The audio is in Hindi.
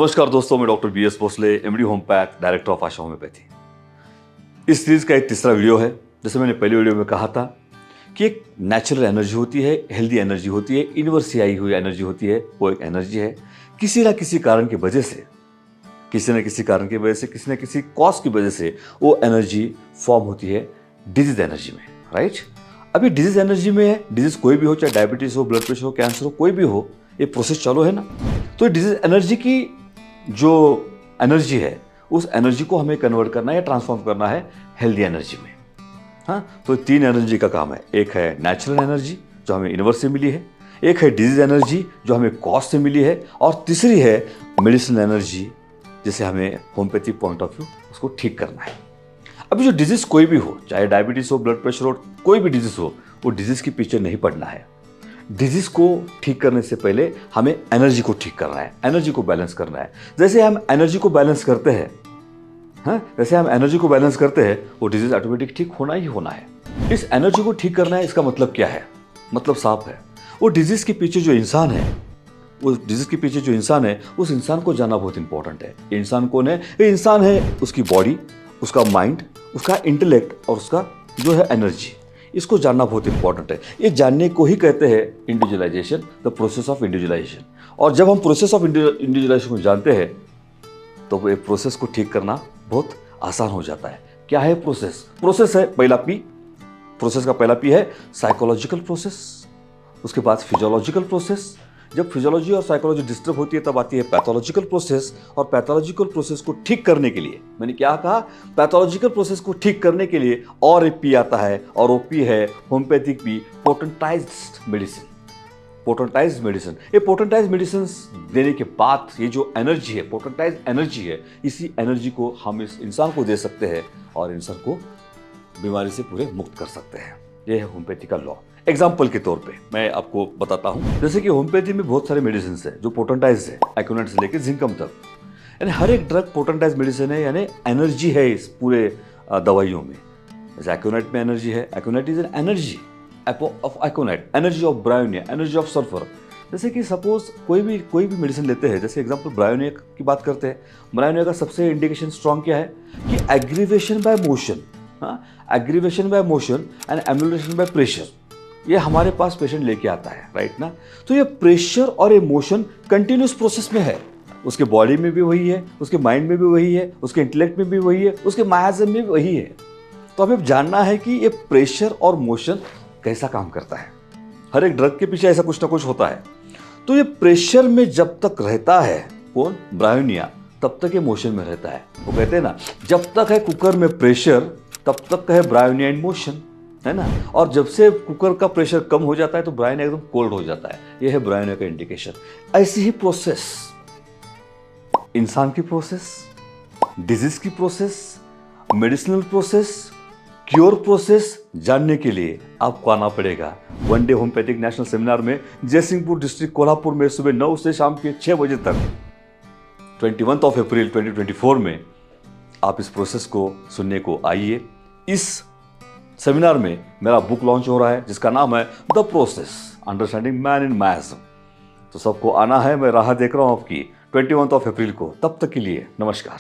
नमस्कार दोस्तों, मैं doctor B S Bhosale, MD homeopath, director of Asha homeopathy. इस सीरीज का एक तीसरा वीडियो है। जैसे मैंने पहले वीडियो में कहा था कि एक नेचुरल एनर्जी होती है, हेल्दी एनर्जी होती है, यूनिवर्स से आई हुई एनर्जी होती है। वो एक एनर्जी है, किसी ना किसी कारण की वजह से, किसी न किसी कारण की वजह से, किसी न किसी कॉज की वजह से वो एनर्जी फॉर्म होती है डिजीज एनर्जी में, राइट। अभी डिजीज एनर्जी में है, डिजीज कोई भी हो, चाहे डायबिटीज हो, ब्लड प्रेशर हो, कैंसर हो, कोई भी हो, ये प्रोसेस चालू है ना। तो डिजीज एनर्जी की जो एनर्जी है, उस एनर्जी को हमें कन्वर्ट करना है या ट्रांसफॉर्म करना है हेल्दी एनर्जी में। हाँ, तो तीन एनर्जी का काम है। एक है नेचुरल एनर्जी जो हमें यूनिवर्स से मिली है, एक है डिजीज एनर्जी जो हमें कॉज से मिली है, और तीसरी है मेडिसिन एनर्जी जिसे हमें होम्योपैथिक पॉइंट ऑफ व्यू उसको ठीक करना है। अभी जो डिजीज कोई भी हो, चाहे डायबिटीज हो, ब्लड प्रेशर हो, कोई भी डिजीज हो, वो डिजीज के पीछे नहीं पड़ना है। डिजीज को ठीक करने से पहले हमें एनर्जी को ठीक करना है, एनर्जी को बैलेंस करना है। जैसे हम एनर्जी को बैलेंस करते हैं, जैसे हम एनर्जी को बैलेंस करते हैं, वो डिजीज ऑटोमेटिक ठीक होना ही होना है। इस एनर्जी को ठीक करना है, इसका मतलब क्या है? मतलब साफ है। वो डिजीज के पीछे जो इंसान है, उस इंसान को जानना बहुत इंपॉर्टेंट है। ये इंसान कौन है? ये इंसान है उसकी बॉडी, उसका माइंड, उसका इंटेलेक्ट और उसका जो है एनर्जी। इसको जानना बहुत इंपॉर्टेंट है। ये जानने को ही कहते हैं individualisation, the process of individualisation. और जब हम प्रोसेस ऑफ इंडिविजुअलाइजेशन को जानते हैं तो ये प्रोसेस को ठीक करना बहुत आसान हो जाता है। क्या है प्रोसेस? प्रोसेस है पहला पी। प्रोसेस का पहला पी है साइकोलॉजिकल प्रोसेस, उसके बाद फिजियोलॉजिकल प्रोसेस। जब फिजियोलॉजी और साइकोलॉजी डिस्टर्ब होती है तब आती है पैथोलॉजिकल प्रोसेस। और पैथोलॉजिकल प्रोसेस को ठीक करने के लिए, मैंने क्या कहा, पैथोलॉजिकल प्रोसेस को ठीक करने के लिए और एक पी आता है, और वो पी है होम्योपैथिक पी, पोटेंटाइज्ड मेडिसिन। पोटेंटाइज्ड मेडिसिन, ये पोटेंटाइज्ड मेडिसिन देने के बाद ये जो एनर्जी है, पोटेंटाइज्ड एनर्जी है, इसी एनर्जी को हम इस इंसान को दे सकते हैं और इंसान को बीमारी से पूरे मुक्त कर सकते हैं। ये है होम्योपैथी का लॉ। एग्जाम्पल के तौर पे मैं आपको बताता हूँ। जैसे कि होम्योपैथी में बहुत सारे मेडिसिन है जो पोटेंटाइज है, एक्यूनेट से लेकर जिंकम तक। यानी हर एक ड्रग पोटेंटाइज मेडिसिन है, यानी एनर्जी है इस पूरे दवाइयों में। जैसे एक्यूनेट में एनर्जी है, aconite is an energy of aconite, energy of bryonia, energy of sulphur. जैसे कि सपोज कोई भी मेडिसिन लेते हैं, जैसे एग्जाम्पल ब्रायोनिया की बात करते हैं। ब्रायोनिया का सबसे इंडिकेशन स्ट्रॉन्ग क्या है कि aggravation by motion, aggravation by motion and amelioration by pressure, ये हमारे पास पेशेंट लेके आता है, राइट ना। तो ये प्रेशर और इमोशन कंटिन्यूस प्रोसेस में है। उसके बॉडी में भी वही है, उसके माइंड में भी वही है, उसके इंटेलेक्ट में भी वही है, उसके मायाजम में भी वही है। तो हमें जानना है कि ये प्रेशर और मोशन कैसा काम करता है। हर एक ड्रग के पीछे ऐसा कुछ ना कुछ होता है। तो ये प्रेशर में जब तक रहता है कौन? ब्रायोनिया, तब तक ये मोशन में रहता है। वो कहते हैं ना, जब तक है कुकर में प्रेशर तब तक है ब्रायोनिया इन मोशन, है ना। और जब से कुकर का प्रेशर कम हो जाता है तो ब्रायोनिया एकदम कोल्ड हो जाता है। यह है ब्रायोनिया का इंडिकेशन। ऐसी ही प्रोसेस, इंसान की प्रोसेस, डिजीज की process, medicinal process, cure process जानने के लिए आपको आना पड़ेगा one day homeopathic national seminar में, जयसिंहपुर डिस्ट्रिक्ट कोल्हापुर में, सुबह 9 से शाम के 6 बजे तक, 21 अप्रैल 2024 में। आप इस प्रोसेस को सुनने को आइए। इस सेमिनार में मेरा बुक लॉन्च हो रहा है जिसका नाम है the process, understanding man in मायाजम। तो सबको आना है, मैं राह देख रहा हूं आपकी 21 अप्रैल को। तब तक के लिए नमस्कार।